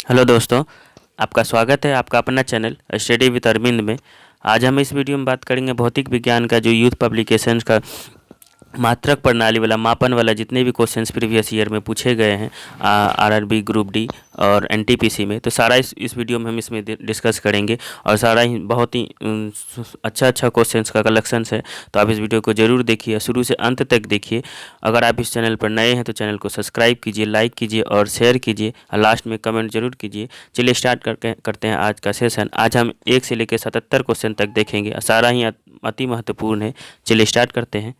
Hello दोस्तों, आपका स्वागत है आपका अपना चैनल स्टडी विद अरविंद में। आज हम इस वीडियो में बात करेंगे भौतिक विज्ञान का जो यूथ पब्लिकेशंस का मात्रक प्रणाली वाला मापन वाला जितने भी क्वेश्चंस प्रीवियस ईयर में पूछे गए हैं आरआरबी ग्रुप डी और एनटीपीसी में, तो सारा इस वीडियो में हम इसमें डिस्कस करेंगे और सारा ही बहुत ही अच्छा क्वेश्चंस का कलेक्शंस है। तो आप इस वीडियो को ज़रूर देखिए, शुरू से अंत तक देखिए। अगर आप इस चैनल पर नए हैं तो चैनल को सब्सक्राइब कीजिए, लाइक कीजिए और शेयर कीजिए और लास्ट में कमेंट जरूर कीजिए। चलिए स्टार्ट करते हैं आज का सेशन। आज हम 1 से लेकर 77 क्वेश्चन तक देखेंगे, सारा ही अति महत्वपूर्ण है। चलिए स्टार्ट करते हैं।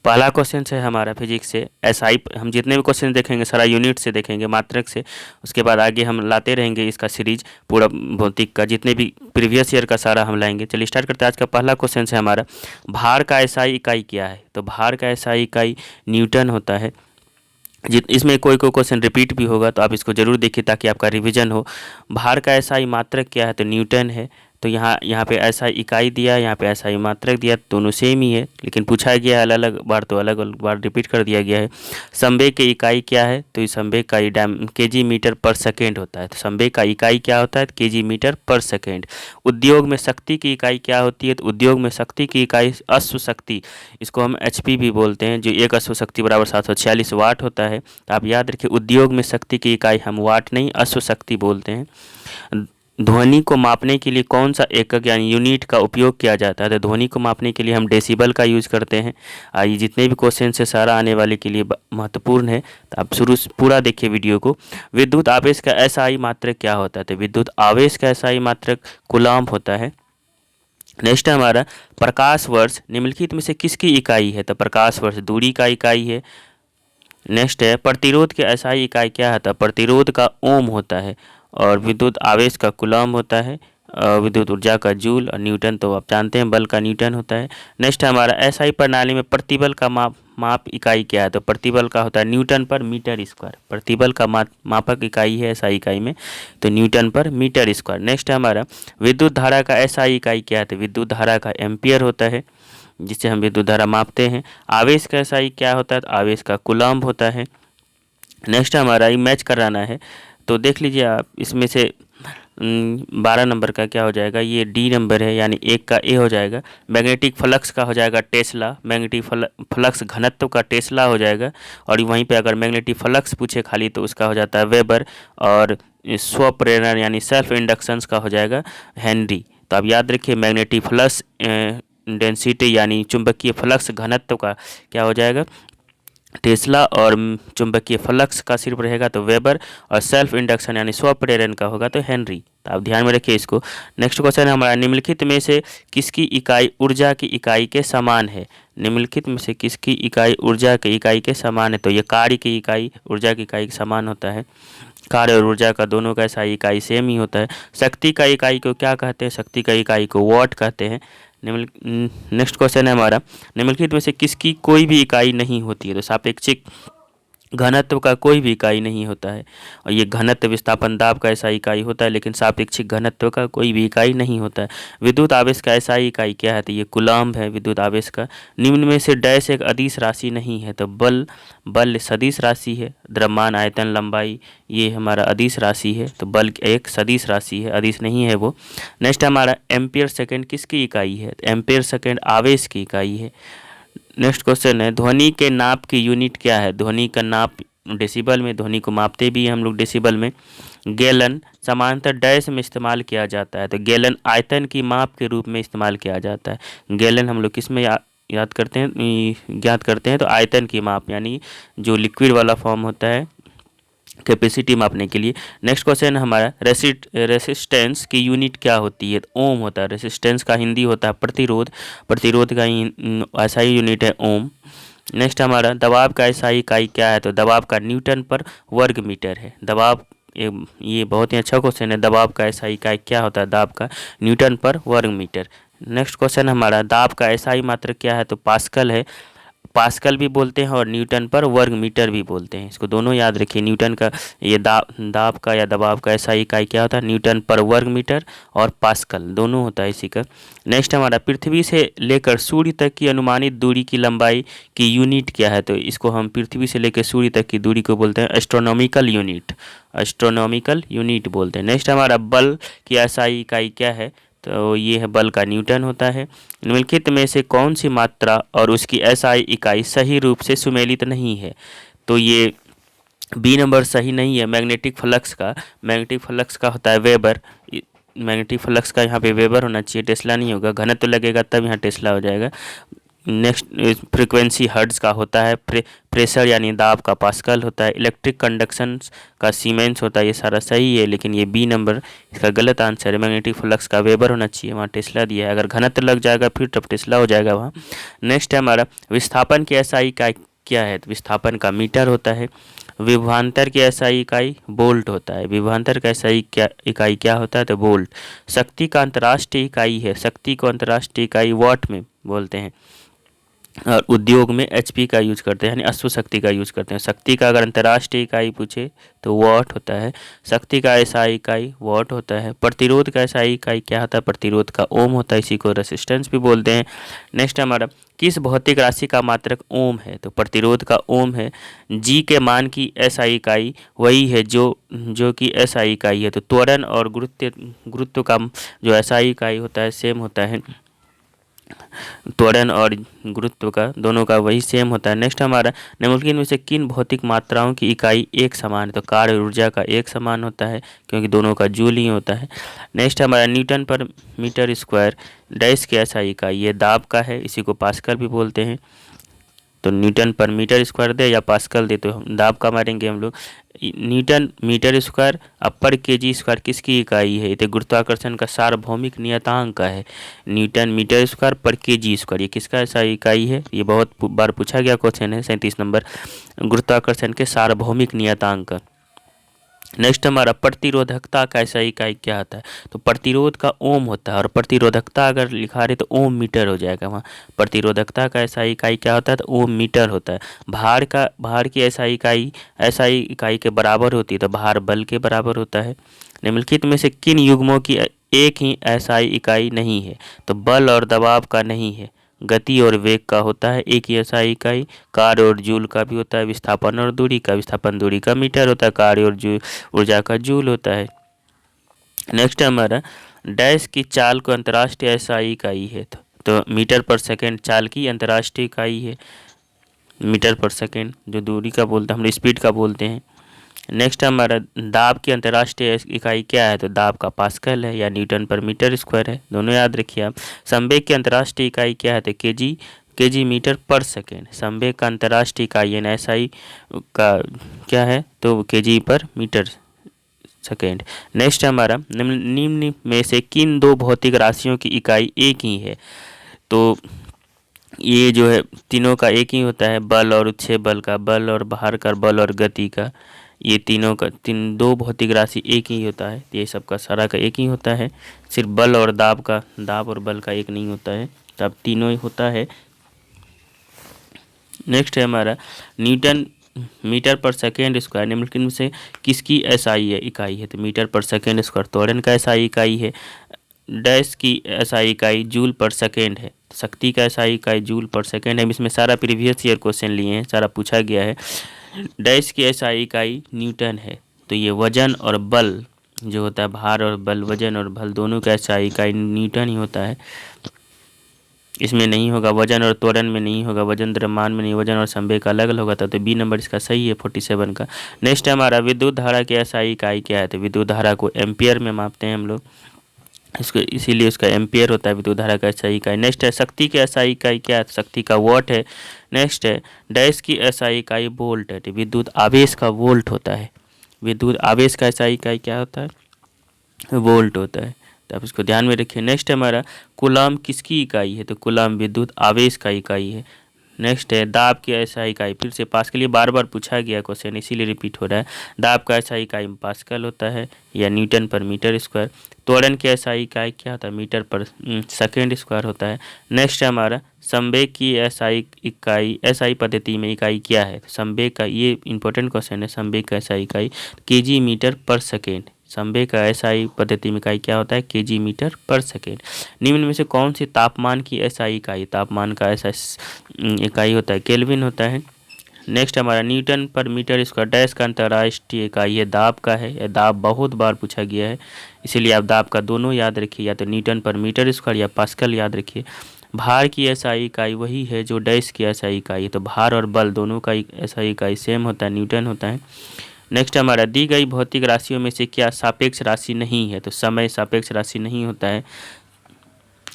पहला क्वेश्चन है हमारा फिजिक्स से एसआई। हम जितने भी क्वेश्चन देखेंगे सारा यूनिट से देखेंगे, मात्रक से। उसके बाद आगे हम लाते रहेंगे इसका सीरीज पूरा भौतिक का, जितने भी प्रीवियस ईयर का सारा हम लाएंगे। चलिए स्टार्ट करते हैं। आज का पहला क्वेश्चन है हमारा, भार का एसआई इकाई क्या है? तो भार का एसआई इकाई न्यूटन होता है। इसमें कोई क्वेश्चन रिपीट भी होगा तो आप इसको जरूर देखिए ताकि आपका रिवीजन हो। भार का एसआई मात्रक क्या है? तो न्यूटन है। तो यहाँ पे ऐसा इकाई दिया, यहाँ पे ऐसा ही मात्रक दिया, दोनों सेम ही है, लेकिन पूछा गया है अलग अलग बार, तो अलग अलग बार रिपीट कर दिया गया है। संवेग की इकाई क्या है? तो इस संवेग का केजी मीटर पर सेकेंड होता है। तो संवेग का इकाई क्या होता है? केजी मीटर पर सेकेंड। उद्योग में शक्ति की इकाई क्या होती है? तो उद्योग में शक्ति की इकाई अश्व शक्ति, इसको हम एचपी भी बोलते हैं, जो एक अश्व शक्ति बराबर 746 वाट होता है। तो आप याद रखिए, उद्योग में शक्ति की इकाई हम वाट नहीं अश्व शक्ति बोलते हैं। ध्वनि को मापने के लिए कौन सा एकक यानी यूनिट का उपयोग किया जाता है? तो ध्वनि को मापने के लिए हम डेसिबल का यूज करते हैं। ये जितने भी क्वेश्चन है सारा आने वाले के लिए महत्वपूर्ण है, तो आप शुरू से पूरा देखिए वीडियो को। विद्युत आवेश का एसआई मात्रक क्या होता है? तो विद्युत आवेश का एसआई मात्रक कूलम्ब होता है। नेक्स्ट है हमारा, प्रकाश वर्ष निम्नलिखित में से किसकी इकाई है? तो प्रकाश वर्ष दूरी का इकाई है। नेक्स्ट है, प्रतिरोध के एसआई इकाई क्या है? तो प्रतिरोध का ओम होता है। और विद्युत आवेश का कूलम्ब होता है। विद्युत ऊर्जा का जूल, और न्यूटन तो आप जानते हैं बल का न्यूटन होता है। नेक्स्ट है हमारा, एसआई प्रणाली में प्रतिबल का माप इकाई क्या है? तो प्रतिबल का होता है न्यूटन पर मीटर स्क्वायर। प्रतिबल का मापक इकाई है एसआई इकाई में, तो न्यूटन पर मीटर स्क्वायर। नेक्स्ट है हमारा, विद्युत धारा का एसआई इकाई क्या है? तो विद्युत धारा का एम्पियर होता है, जिससे हम विद्युत धारा मापते हैं। आवेश का एसआई क्या होता है? तो आवेश का कूलम्ब होता है। नेक्स्ट हमारा ये मैच कराना है, तो देख लीजिए आप इसमें से 12 नंबर का क्या हो जाएगा? ये डी नंबर है, यानी 1 का ए हो जाएगा। मैग्नेटिक फ्लक्स का हो जाएगा टेस्ला, मैग्नेटिक फ्लक्स घनत्व का टेस्ला हो जाएगा। और वहीं पे अगर मैग्नेटिक फ्लक्स पूछे खाली तो उसका हो जाता है वेबर। और स्वप्रेरण यानी सेल्फ इंडक्शंस का हो जाएगा हेनरी। तो आप याद रखिए, मैग्नेटिक फ्लक्स डेंसिटी यानी चुंबकीय फ्लक्स घनत्व का क्या हो जाएगा? टेस्ला। और चुंबकीय फ्लक्स का सिर्फ रहेगा तो वेबर, और सेल्फ इंडक्शन यानी स्वप्रेरण का होगा तो हेनरी। तो आप ध्यान में रखिए इसको। नेक्स्ट क्वेश्चन है हमारा, निम्नलिखित में से किसकी इकाई ऊर्जा की इकाई के समान है? निम्नलिखित में से किसकी इकाई ऊर्जा की इकाई के समान है? तो ये कार्य की इकाई ऊर्जा की इकाई के समान होता है। कार्य और ऊर्जा का दोनों का ऐसा इकाई सेम ही होता है। शक्ति का इकाई को क्या कहते हैं? शक्ति का इकाई को वॉट कहते हैं। नेक्स्ट क्वेश्चन है हमारा, निम्नलिखित में से किसकी कोई भी इकाई नहीं होती है? तो सापेक्षिक घनत्व का कोई भी इकाई नहीं होता है। और ये घनत्व विस्थापन दाब का ऐसा इकाई होता है, लेकिन सापेक्षिक घनत्व का कोई भी इकाई नहीं होता है। विद्युत आवेश का ऐसा इकाई क्या है? तो ये कूलम्ब है विद्युत आवेश का। निम्न में से डैश एक अदिश राशि नहीं है? तो बल सदिश राशि है। द्रव्यमान आयतन लंबाई ये हमारा अदिश राशि है, तो बल एक सदिश राशि है, अदिश नहीं है वो। नेक्स्ट हमारा, एम्पियर सेकेंड किसकी इकाई है? तो एम्पियर सेकेंड आवेश की इकाई है। नेक्स्ट क्वेश्चन है, ध्वनि के नाप की यूनिट क्या है? ध्वनि का नाप डेसिबल में, ध्वनि को मापते भी हम लोग डेसिबल में। गैलन समांतर डैश में इस्तेमाल किया जाता है? तो गैलन आयतन की माप के रूप में इस्तेमाल किया जाता है। गैलन हम लोग किस में याद करते हैं, ज्ञात करते हैं? तो आयतन की माप यानी जो लिक्विड वाला फॉर्म होता है कैपेसिटी मापने के लिए। नेक्स्ट क्वेश्चन हमारा, रेसिस्टेंस की यूनिट क्या होती है? ओम होता है। रेसिस्टेंस का हिंदी होता है प्रतिरोध, प्रतिरोध का ऐसा ही यूनिट है ओम। नेक्स्ट हमारा, दबाव का ऐसा इकाई क्या है? तो दबाव का न्यूटन पर वर्ग मीटर है। दबाव ये बहुत ही अच्छा क्वेश्चन है। दबाव का ऐसा इकाई क्या होता है? दाब का न्यूटन पर वर्ग मीटर। नेक्स्ट क्वेश्चन हमारा, दाब का ऐसा ही मात्रक क्या है? तो पास्कल है। पास्कल भी बोलते हैं और न्यूटन पर वर्ग मीटर भी बोलते हैं। इसको दोनों याद रखिए। न्यूटन का ये दाब का या दबाव का ऐसा इकाई क्या होता है, न्यूटन पर वर्ग मीटर, और पास्कल दोनों होता है इसी का। नेक्स्ट हमारा पृथ्वी से लेकर सूर्य तक की अनुमानित दूरी की लंबाई की यूनिट क्या है, तो इसको हम पृथ्वी से लेकर सूर्य तक की दूरी को बोलते हैं एस्ट्रोनॉमिकल यूनिट, एस्ट्रोनॉमिकल यूनिट बोलते हैं। नेक्स्ट हमारा बल की एसआई इकाई क्या है, तो ये है बल का न्यूटन होता है। निम्नलिखित में से कौन सी मात्रा और उसकी एसआई इकाई सही रूप से सुमेलित नहीं है, तो ये बी नंबर सही नहीं है। मैग्नेटिक फ्लक्स का होता है वेबर। मैग्नेटिक फ्लक्स का यहाँ पे वेबर होना चाहिए, टेस्ला नहीं होगा। घनत्व लगेगा तब यहाँ टेस्ला हो जाएगा। नेक्स्ट फ्रीक्वेंसी हर्ट्ज का होता है। प्रेशर यानी दाब का पास्कल होता है। इलेक्ट्रिक कंडक्शन का सीमेंस होता है। ये सारा सही है, लेकिन ये बी नंबर इसका गलत आंसर है। मैग्नेटिक फ्लक्स का वेबर होना चाहिए, वहाँ टेस्ला दिया है। अगर घनत्व लग जाएगा फिर तब टेस्ला हो जाएगा वहाँ। नेक्स्ट है हमारा विस्थापन की एसआई इकाई क्या है, तो विस्थापन का मीटर होता है। विभवांतर की एसआई इकाई वोल्ट होता है। विभवांतर का एसआई इकाई क्या होता है, तो वोल्ट। शक्ति का अंतर्राष्ट्रीय इकाई है, शक्ति को अंतर्राष्ट्रीय इकाई वाट में बोलते हैं। और उद्योग में एचपी का यूज करते हैं, यानी अश्व शक्ति का यूज करते हैं। शक्ति का अगर अंतर्राष्ट्रीय इकाई पूछे तो वाट होता है। शक्ति का एसआई इकाई वाट होता है। प्रतिरोध का एसआई इकाई क्या होता है, प्रतिरोध का ओम होता है, इसी को रेसिस्टेंस भी बोलते हैं। नेक्स्ट हमारा किस भौतिक राशि का मात्रक ओम है, तो प्रतिरोध का ओम है। जी के मान की एसआई इकाई वही है जो कि एसआई इकाई है। तो त्वरण और गुरुत्व का जो एसआई इकाई होता है सेम होता है। त्वरण और गुरुत्व का दोनों का वही सेम होता है। नेक्स्ट हमारा निम्नलिखित में से किन भौतिक मात्राओं की इकाई एक समान है, तो कार्य ऊर्जा का एक समान होता है, क्योंकि दोनों का जूल ही होता है। नेक्स्ट हमारा न्यूटन पर मीटर स्क्वायर डैश की ऐसा इकाई, ये दाब का है, इसी को पास्कल भी बोलते हैं। तो न्यूटन पर मीटर स्क्वायर दे या पास्कल दे तो हम दाब का मारेंगे हम लोग। न्यूटन मीटर स्क्वायर अपर केजी स्क्वायर किसकी इकाई है, ये गुरुत्वाकर्षण का सार्वभौमिक नियतांक है। न्यूटन मीटर स्क्वायर पर केजी स्क्वायर ये किसका ऐसा इकाई है, ये बहुत बार पूछा गया क्वेश्चन है। 37 नंबर गुरुत्वाकर्षण के सार्वभौमिक नियतांक। नेक्स्ट हमारा प्रतिरोधकता का ऐसा इकाई क्या होता है, तो प्रतिरोध का ओम होता है, और प्रतिरोधकता अगर लिखा रहे तो ओम मीटर हो जाएगा वहाँ। प्रतिरोधकता का ऐसा इकाई क्या होता है, तो ओम मीटर होता है। भार की ऐसा इकाई के बराबर होती है, तो भार बल के बराबर होता है। निम्नलिखित में से किन युग्मों की एक ही एसआई इकाई नहीं है, तो बल और दबाव का नहीं है, गति और वेग का होता है एक ही एसआई इकाई। कार्य और जूल का भी होता है। विस्थापन और दूरी का, विस्थापन दूरी का मीटर होता है, कार्य और ऊर्जा का जूल होता है। नेक्स्ट हमारा डैश की चाल को अंतर्राष्ट्रीय एसआई इकाई है, तो मीटर पर सेकेंड चाल की अंतर्राष्ट्रीय इकाई है। मीटर पर सेकेंड जो दूरी का बोलते हैं हम स्पीड का बोलते हैं। नेक्स्ट हमारा दाब की अंतर्राष्ट्रीय इकाई क्या है, तो दाब का पास्कल है या न्यूटन पर मीटर स्क्वायर है, दोनों याद रखिए आप। संवेग की अंतर्राष्ट्रीय इकाई क्या है, तो केजी मीटर पर सेकेंड। संवेग का अंतर्राष्ट्रीय इकाई यानी एसआई का क्या है, तो केजी पर मीटर सेकेंड। नेक्स्ट हमारा निम्न में से किन दो भौतिक राशियों की इकाई एक ही है, तो ये जो है तीनों का एक ही होता है। बल और उत्क्षेप बल का, बल और बाहर का बल और गति का, ये तीनों का दो भौतिक राशि एक ही होता है। ये सबका सारा का एक ही होता है। सिर्फ बल और दाब और बल का एक नहीं होता है, तब तीनों ही होता है। नेक्स्ट है हमारा न्यूटन मीटर पर सेकेंड स्क्वायर निम्नलिखित में से किसकी एसआई इकाई है, तो मीटर पर सेकेंड स्क्वायर त्वरण का एसआई इकाई है। डैश की एसआई इकाई जूल पर सेकेंड है। शक्ति का एसआई इकाई जूल पर सेकेंड है। इसमें सारा प्रीवियस ईयर क्वेश्चन लिए हैं, सारा पूछा गया है। डैश की एसआई इकाई न्यूटन है। तो ये वजन और बल जो होता है, भार और बल, वजन और बल दोनों का एसआई इकाई न्यूटन ही होता है। इसमें नहीं होगा, वजन और त्वरण में नहीं होगा, वजन द्रव्यमान में नहीं, वजन और संवेग का अलग अलग होगा था। तो बी नंबर इसका सही है 47 का। नेक्स्ट हमारा विद्युत धारा की एसआई इकाई क्या है, तो विद्युत धारा को एम्पियर में मापते हैं हम लोग, इसको इसीलिए उसका एम्पियर होता है विद्युत धारा का एसआई इकाई। नेक्स्ट है शक्ति की एसआई इकाई क्या है, शक्ति का वॉट है। नेक्स्ट है डैश की एसआई इकाई वोल्ट है, विद्युत आवेश का वोल्ट होता है। विद्युत आवेश का एसआई इकाई क्या होता है, वोल्ट होता है, तो आप इसको ध्यान में रखिए। नेक्स्ट हमारा कूलाम किसकी इकाई है, तो कूलाम विद्युत आवेश का इकाई है। नेक्स्ट है दाब की एसआई इकाई, फिर से पास के लिए बार बार पूछा गया क्वेश्चन इसीलिए रिपीट हो रहा है। दाब का एसआई इकाई पास्कल होता है या न्यूटन पर मीटर स्क्वायर। त्वरण की एसआई इकाई क्या होता है, मीटर पर सेकेंड स्क्वायर होता है। नेक्स्ट है हमारा संवेग की एसआई पद्धति में इकाई क्या है? संवेग का, ये इंपॉर्टेंट क्वेश्चन है, संवेग का एसआई इकाई केजी मीटर पर सेकेंड। संवेग का एसआई पद्धति में इकाई क्या होता है? केजी मीटर पर सेकेंड। निम्न में से कौन सी तापमान की एसआई इकाई, तापमान का एसआई इकाई होता है? केल्विन होता है। नेक्स्ट हमारा न्यूटन पर मीटर स्क्वायर डैश का अंतर्राष्ट्रीय इकाई, ये दाब का है। यह दाब बहुत बार पूछा गया है, इसीलिए आप दाब का दोनों याद रखिए, या तो न्यूटन पर मीटर स्क्वायर या पास्कल याद रखिए। भार की एसआई इकाई वही है जो डैश की एसआई इकाई है, तो भार और बल दोनों का एसआई इकाई सेम होता है, न्यूटन होता है। नेक्स्ट हमारा दी गई भौतिक राशियों में से क्या सापेक्ष राशि नहीं है? तो समय सापेक्ष राशि नहीं होता है।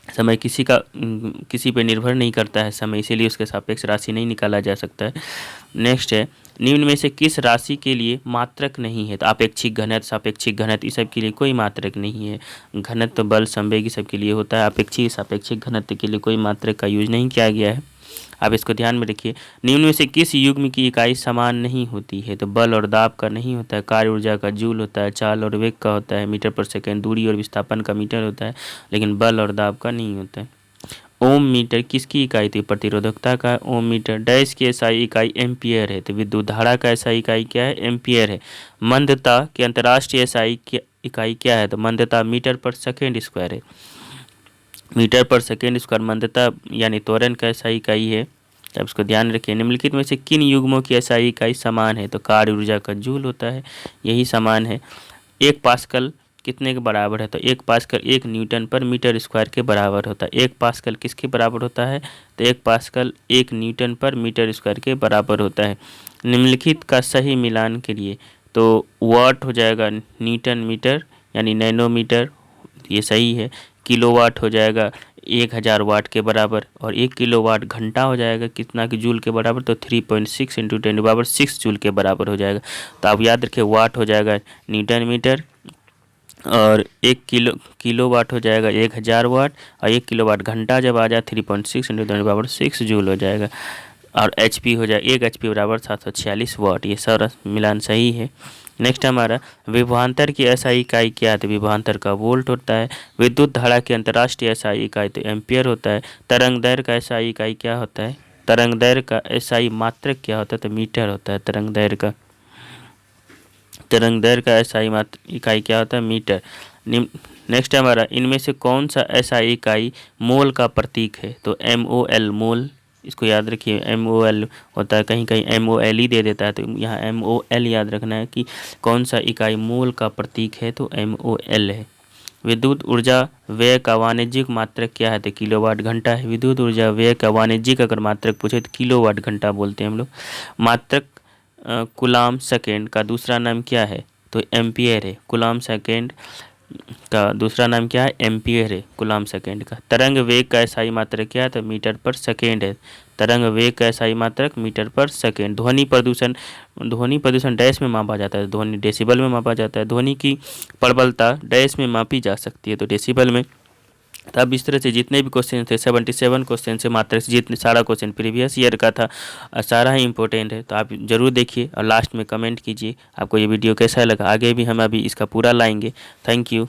समय किसी पे निर्भर नहीं करता है समय, इसीलिए उसके सापेक्ष राशि नहीं निकाला जा सकता है। नेक्स्ट है निम्न में से किस राशि के लिए मात्रक नहीं है? तो आपेक्षिक घनत्व, सापेक्षिक घनत्व, इस सब के लिए कोई मात्रक नहीं है। घनत्व, बल, संवेग सब के लिए होता है, अपेक्षिक सापेक्षिक घनत्व के लिए कोई मात्रक का यूज नहीं किया गया है। आप इसको ध्यान में रखिए। निम्न में से किस युग्म की इकाई समान नहीं होती है? तो बल और दाब का नहीं होता है, कार्य ऊर्जा का जूल होता है, चाल और वेग का होता है, मीटर पर सेकेंड, दूरी और विस्थापन का मीटर होता है, लेकिन बल और दाब का नहीं होता है। ओम मीटर किसकी इकाई थी? प्रतिरोधकता का ओम मीटर। डैश की एसआई इकाई एम्पियर है, तो विद्युत धारा का एसआई इकाई क्या है? एम्पियर है। मंदता की अंतर्राष्ट्रीय एसआई इकाई क्या है? तो मंदता मीटर पर सेकेंड स्क्वायर है, मीटर पर सेकेंड स्क्वायर मंदता यानी त्वरण का एसआई इकाई है। अब इसको ध्यान रखिए। निम्नलिखित में से किन युग्मों की एसआई इकाई समान है? तो कार्य ऊर्जा का जूल होता है, यही समान है। 1 पास्कल कितने के बराबर है? तो 1 पास्कल 1 न्यूटन पर मीटर स्क्वायर के बराबर होता है। 1 पास्कल किसके बराबर होता है? तो 1 पास्कल 1 न्यूटन पर मीटर स्क्वायर के बराबर होता है। निम्नलिखित का सही मिलान के लिए तो वाट हो जाएगा न्यूटन मीटर यानी नैनोमीटर, ये सही है। किलोवाट हो जाएगा 1000 वाट के बराबर, और 1 किलोवाट घंटा हो जाएगा कितना की जूल के बराबर? तो 3.6 × 10⁻6 जूल के बराबर हो जाएगा। तो आप याद रखिए वाट हो जाएगा न्यूटन मीटर, और 1 किलोवाट हो जाएगा 1000 वाट, और 1 किलोवाट घंटा जब आ जाए 3.6 × 10⁻6 जूल हो जाएगा। और HP हो जाए 1 HP बराबर 746 वाट। ये सारा मिलान सही है। नेक्स्ट हमारा विभवांतर की एसआई इकाई क्या है? तो विभवांतर का वोल्ट होता है। विद्युत धारा की अंतर्राष्ट्रीय एसआई इकाई तो एम्पियर होता है। तरंग दैर्घ्य का एसआई इकाई क्या होता है? तरंग दैर्घ्य का एसआई मात्रक क्या होता है? तो मीटर होता है। तरंग दैर्घ्य का एसआई इकाई क्या होता है? मीटर। नेक्स्ट हमारा इनमें से कौन सा एसआई इकाई मोल का प्रतीक है? तो MOL मोल, इसको याद रखिए। MOL होता है, कहीं कहीं MOL ही दे देता है, तो यहाँ MOL याद रखना है कि कौन सा इकाई मोल का प्रतीक है, तो MOL है। विद्युत ऊर्जा व्यय का वाणिज्यिक मात्रक क्या है? तो किलोवाट घंटा है। विद्युत ऊर्जा व्यय का वाणिज्यिक अगर मात्रक पूछे तो किलोवाट घंटा बोलते हैं हम लोग। मात्रक कूलाम सेकेंड का दूसरा नाम क्या है? तो एम्पियर है। कूलाम सेकेंड का दूसरा नाम क्या है? एम्पियर है कूलाम सेकेंड का। तरंग वेग का एसआई मात्रक क्या है? तो मीटर पर सेकेंड है। तरंग वेग का एसआई मात्रक मीटर पर सेकेंड। ध्वनि प्रदूषण डैश में मापा जाता है, ध्वनि डेसिबल में मापा जाता है। ध्वनि की प्रबलता डैश में मापी जा सकती है, तो डेसिबल में। तो अब इस तरह से जितने भी क्वेश्चन थे 77 क्वेश्चन से मात्रक से, जितने सारा क्वेश्चन प्रीवियस ईयर का था, सारा ही इंपॉर्टेंट है। तो आप जरूर देखिए और लास्ट में कमेंट कीजिए आपको ये वीडियो कैसा लगा। आगे भी हम अभी इसका पूरा लाएंगे। Thank you.